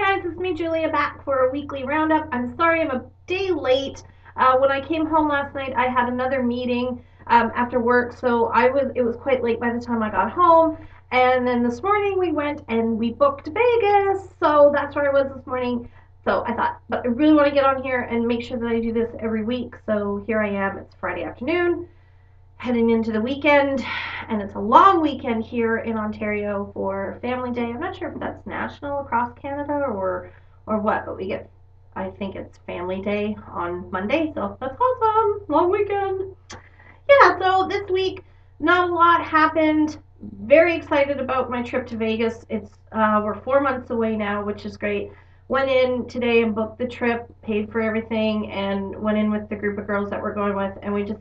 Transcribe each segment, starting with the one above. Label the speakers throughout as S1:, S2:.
S1: guys, it's me Julia back for a weekly roundup. I'm sorry I'm a day late. When I came home last night, I had another meeting after work, so it was quite late by the time I got home. And then this morning we went and we booked Vegas, so that's where I was this morning. So I thought, but I really want to get on here and make sure that I do this every week. So here I am. It's Friday afternoon, heading into the weekend, and it's a long weekend here in Ontario for Family Day. I'm not sure if that's national across Canada or what, but I think it's Family Day on Monday, so that's awesome. Long weekend. Yeah, so this week not a lot happened. Very excited about my trip to Vegas. We're 4 months away now, which is great. Went in today and booked the trip, paid for everything, and went in with the group of girls that we're going with, and we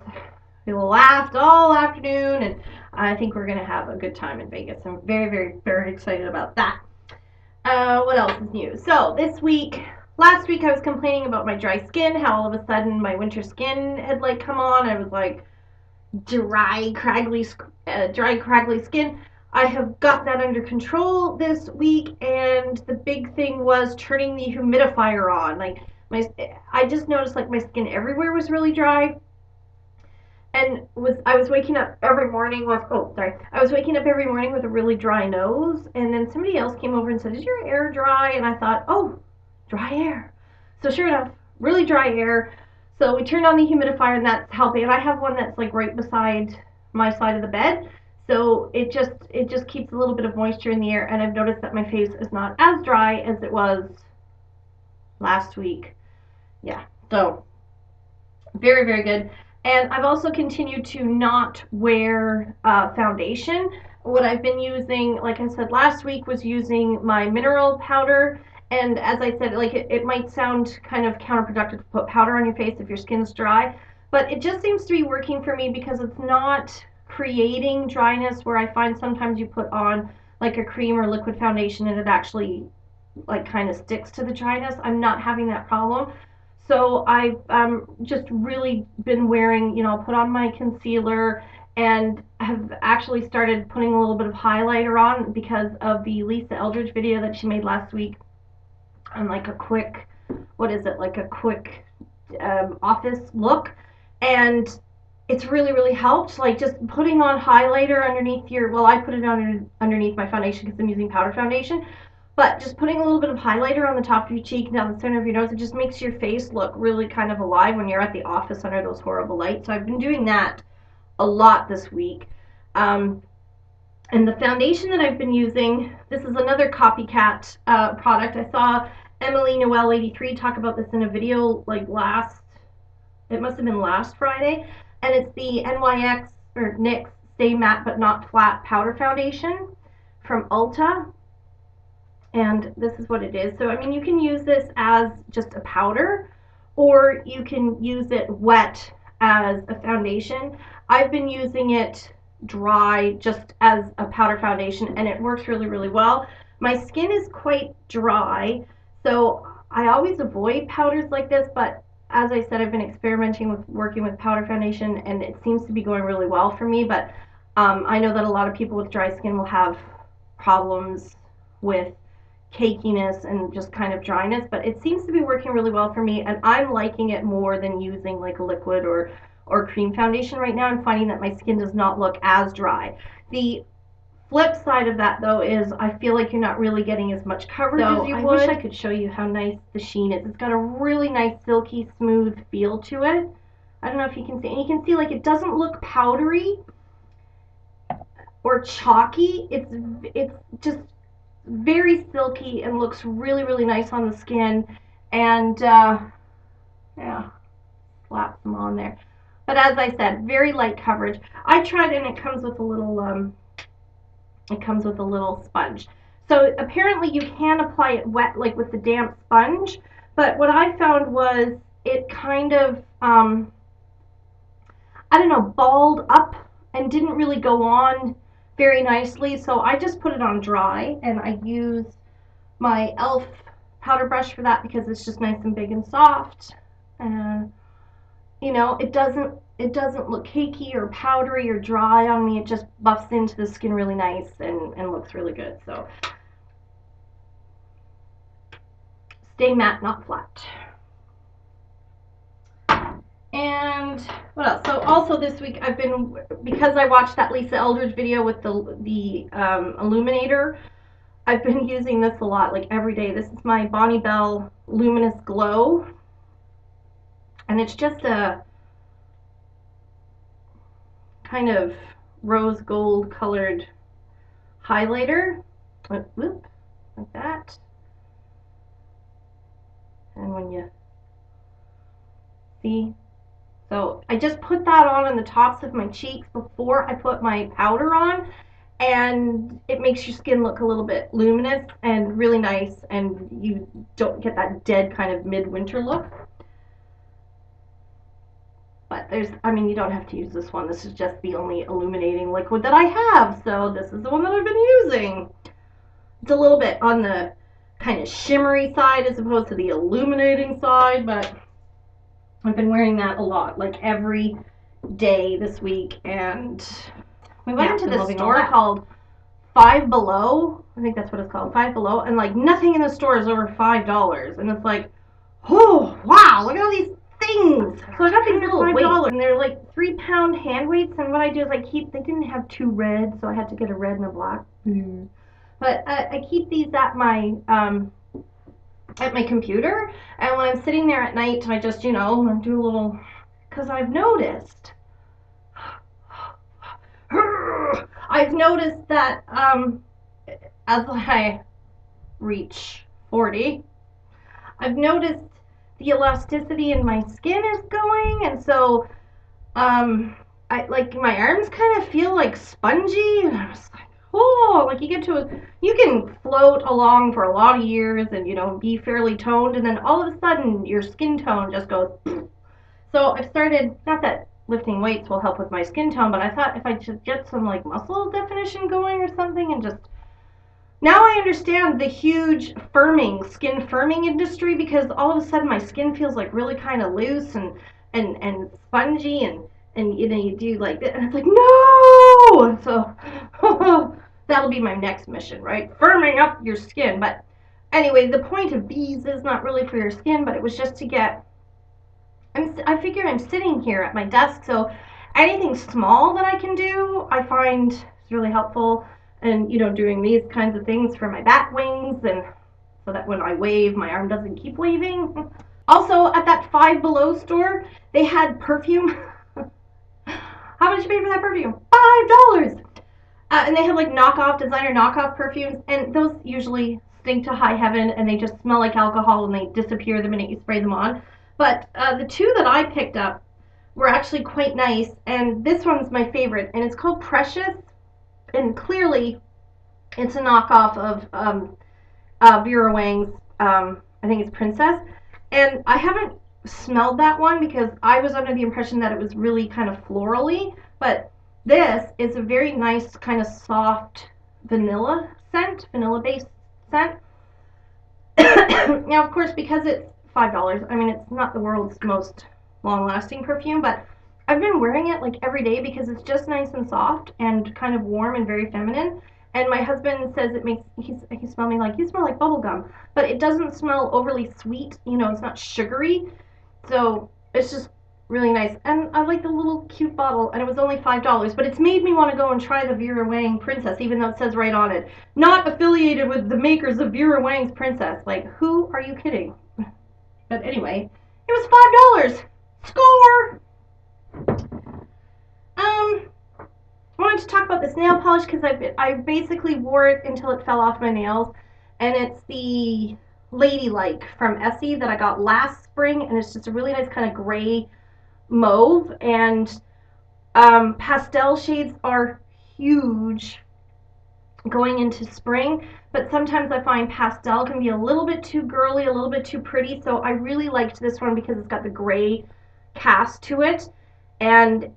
S1: laughed all afternoon, and I think we're gonna have a good time in Vegas. I'm very, very, very excited about that. What else is new? So last week I was complaining about my dry skin, how all of a sudden my winter skin had like come on. I was like dry, craggly skin. I have got that under control this week, and the big thing was turning the humidifier on. I just noticed like my skin everywhere was really dry, and I was waking up every morning with I was waking up every morning with a really dry nose, and then somebody else came over and said, "Is your air dry?" And I thought, "Oh, dry air." So sure enough, really dry air. So we turned on the humidifier, and that's helping. And I have one that's like right beside my side of the bed, so it just keeps a little bit of moisture in the air. And I've noticed that my face is not as dry as it was last week. Yeah, so very, very good. And I've also continued to not wear foundation. What I've been using, like I said last week, was using my mineral powder. And as I said, like it might sound kind of counterproductive to put powder on your face if your skin's dry, but it just seems to be working for me because it's not creating dryness where I find sometimes you put on like a cream or liquid foundation and it actually like kind of sticks to the dryness. I'm not having that problem. So I've just really been wearing, I'll put on my concealer and have actually started putting a little bit of highlighter on because of the Lisa Eldridge video that she made last week on like a quick, what is it, like a quick office look. And it's really, really helped. Like just putting on highlighter underneath I put it on underneath my foundation because I'm using powder foundation. But just putting a little bit of highlighter on the top of your cheek, down the center of your nose, it just makes your face look really kind of alive when you're at the office under those horrible lights. So I've been doing that a lot this week. And the foundation that I've been using, this is another copycat product. I saw Emily Noel 83 talk about this in a video like it must have been last Friday. And it's the NYX Stay Matte But Not Flat Powder Foundation from Ulta. And this is what it is. So, I mean, you can use this as just a powder, or you can use it wet as a foundation. I've been using it dry just as a powder foundation, and it works really, really well. My skin is quite dry, so I always avoid powders like this, but as I said, I've been experimenting with working with powder foundation, and it seems to be going really well for me, but I know that a lot of people with dry skin will have problems with cakiness and just kind of dryness, but it seems to be working really well for me, and I'm liking it more than using like a liquid or cream foundation right now. I'm finding that my skin does not look as dry. The flip side of that though is I feel like you're not really getting as much coverage as you would. I wish I could show you how nice the sheen is. It's got a really nice silky smooth feel to it. I don't know if you can see, and you can see like it doesn't look powdery or chalky. It's just very silky and looks really, really nice on the skin. And yeah, slap some on there. But as I said, very light coverage. I tried it and it comes with a little sponge. So apparently you can apply it wet, like with the damp sponge. But what I found was it kind of, I don't know, balled up and didn't really go on very nicely. So I just put it on dry, and I use my e.l.f. powder brush for that because it's just nice and big and soft. And it doesn't look cakey or powdery or dry on me. It just buffs into the skin really nice and looks really good. So stay matte, not flat. And what else? So also this week I've been, because I watched that Lisa Eldridge video with the illuminator, I've been using this a lot, like every day. This is my Bonnie Bell Luminous Glow, and it's just a kind of rose gold colored highlighter. Whoop, like that. And when you see, so I just put that on the tops of my cheeks before I put my powder on, and it makes your skin look a little bit luminous and really nice, and you don't get that dead kind of midwinter look. But I mean, you don't have to use this one. This is just the only illuminating liquid that I have, so this is the one that I've been using. It's a little bit on the kind of shimmery side as opposed to the illuminating side, but I've been wearing that a lot, like every day this week. And we went into this store called Five Below. I think that's what it's called, Five Below, and like nothing in the store is over $5, and it's like, oh wow, look at all these things. So I got these little $5, and they're like 3-pound hand weights. And what I do is they didn't have 2 reds, so I had to get a red and a black. But I keep these at my computer, and when I'm sitting there at night, I just, do a little, because I've noticed that as I reach 40, I've noticed the elasticity in my skin is going, and so I like my arms kind of feel like spongy, and I was like, oh, like you can float along for a lot of years and be fairly toned, and then all of a sudden your skin tone just goes. So I've started, not that lifting weights will help with my skin tone, but I thought if I should get some like muscle definition going or something, and just, now I understand the huge skin firming industry, because all of a sudden my skin feels like really kind of loose and spongy, and you do like that, and it's like, no! So that'll be my next mission, right? Firming up your skin. But anyway, the point of these is not really for your skin, but it was just to get, I figure I'm sitting here at my desk, so anything small that I can do, I find is really helpful. And doing these kinds of things for my bat wings, and so that when I wave, my arm doesn't keep waving. Also, at that Five Below store, they had perfume. How much you pay for that perfume? $5. And they had like designer knockoff perfumes, and those usually stink to high heaven, and they just smell like alcohol, and they disappear the minute you spray them on. But the 2 that I picked up were actually quite nice, and this one's my favorite, and it's called Precious, and clearly it's a knockoff of Vera Wang's, I think it's Princess, and I haven't smelled that one because I was under the impression that it was really kind of florally, but this is a very nice kind of soft vanilla-based scent. Now, of course, because it's $5, I mean, it's not the world's most long-lasting perfume, but I've been wearing it like every day because it's just nice and soft and kind of warm and very feminine. And my husband says it makes, he smell me like, you smell like bubble gum, but it doesn't smell overly sweet, it's not sugary, so it's just really nice. And I like the little cute bottle, and it was only $5, but it's made me want to go and try the Vera Wang Princess, even though it says right on it, not affiliated with the makers of Vera Wang's Princess. Like, who are you kidding? But anyway, it was $5. Score! I wanted to talk about this nail polish because I basically wore it until it fell off my nails, and it's the Ladylike from Essie that I got last spring, and it's just a really nice kind of gray mauve, and pastel shades are huge going into spring, but sometimes I find pastel can be a little bit too girly, a little bit too pretty, so I really liked this one because it's got the gray cast to it, and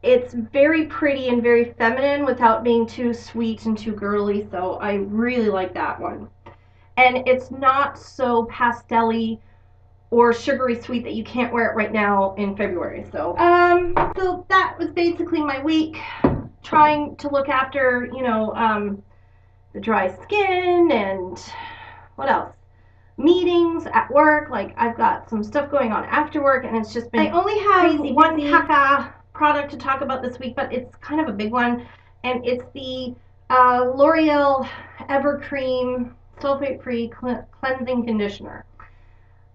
S1: it's very pretty and very feminine without being too sweet and too girly, so I really like that one. And it's not so pastel-y or sugary sweet that you can't wear it right now in February. So that was basically my week, trying to look after, the dry skin, and what else? meetings at work. Like I've got some stuff going on after work, and it's just been I only have crazy one caca product to talk about this week, but it's kind of a big one, and it's the L'Oreal Evercream sulfate-free cleansing conditioner.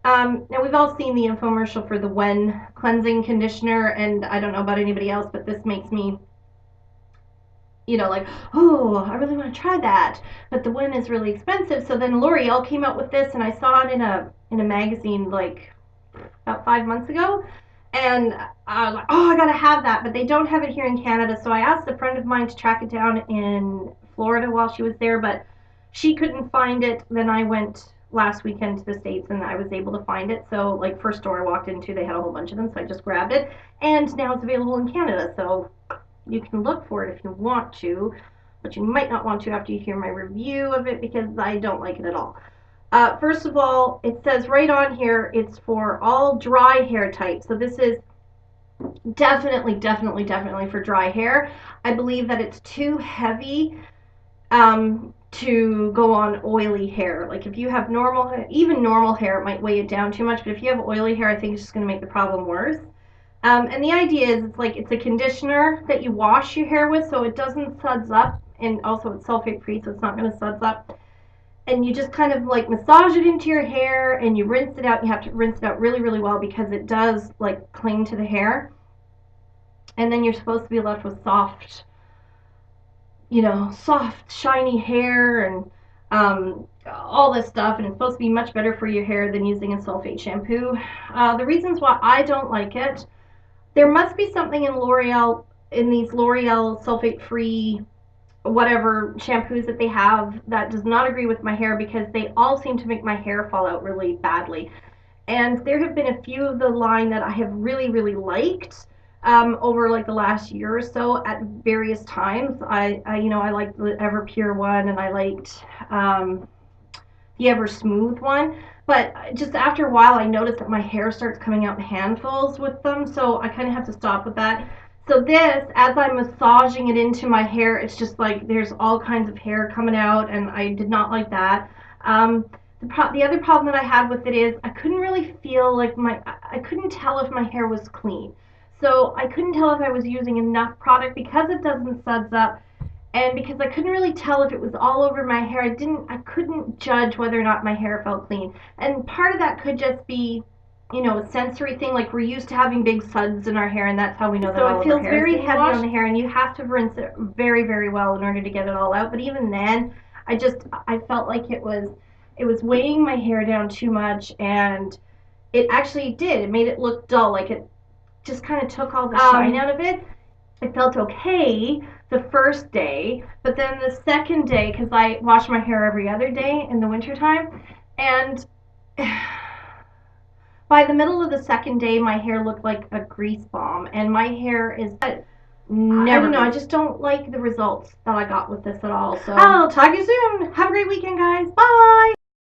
S1: Now we've all seen the infomercial for the Wen cleansing conditioner, and I don't know about anybody else, but this makes me, like, oh, I really want to try that. But the Wen is really expensive. So then L'Oreal came out with this, and I saw it in a magazine like about 5 months ago, and I was like, oh, I gotta have that. But they don't have it here in Canada, so I asked a friend of mine to track it down in Florida while she was there, but she couldn't find it. Then I went last weekend to the States and I was able to find it. So, like, first store I walked into, they had a whole bunch of them, so I just grabbed it. And now it's available in Canada, so you can look for it if you want to, but you might not want to after you hear my review of it because I don't like it at all. First of all, it says right on here it's for all dry hair types. So this is definitely, definitely, definitely for dry hair. I believe that it's too heavy to go on oily hair. Like if you have even normal hair, it might weigh it down too much. But if you have oily hair, I think it's just going to make the problem worse. And the idea is it's a conditioner that you wash your hair with, so it doesn't suds up, and also it's sulfate free, so it's not going to suds up. And you just kind of like massage it into your hair, and you rinse it out. You have to rinse it out really, really well because it does like cling to the hair. And then you're supposed to be left with soft, soft, shiny hair and all this stuff, and it's supposed to be much better for your hair than using a sulfate shampoo. The reasons why I don't like it, there must be something in these L'Oreal sulfate-free whatever shampoos that they have that does not agree with my hair because they all seem to make my hair fall out really badly. And there have been a few of the line that I have really, really liked over like the last year or so at various times. I liked the Ever Pure one, and I liked the Ever Smooth one. But just after a while, I noticed that my hair starts coming out in handfuls with them, so I kind of have to stop with that. So this, as I'm massaging it into my hair, it's just like there's all kinds of hair coming out, and I did not like that. The other problem that I had with it is I couldn't really feel like I couldn't tell if my hair was clean. So I couldn't tell if I was using enough product because it doesn't suds up, and because I couldn't really tell if it was all over my hair. I couldn't judge whether or not my hair felt clean. And part of that could just be, a sensory thing. Like we're used to having big suds in our hair, and that's how we know that all of our hair is. So it feels very heavy on the hair, and you have to rinse it very, very well in order to get it all out. But even then, I felt like it was weighing my hair down too much, and it actually did. It made it look dull. Like it just kind of took all the shine out of it. It felt okay the first day, but then the second day, because I wash my hair every other day in the wintertime, and by the middle of the second day, my hair looked like a grease bomb, and my hair is never. I don't know. I just don't like the results that I got with this at all. So I'll talk to you soon. Have a great weekend, guys. Bye.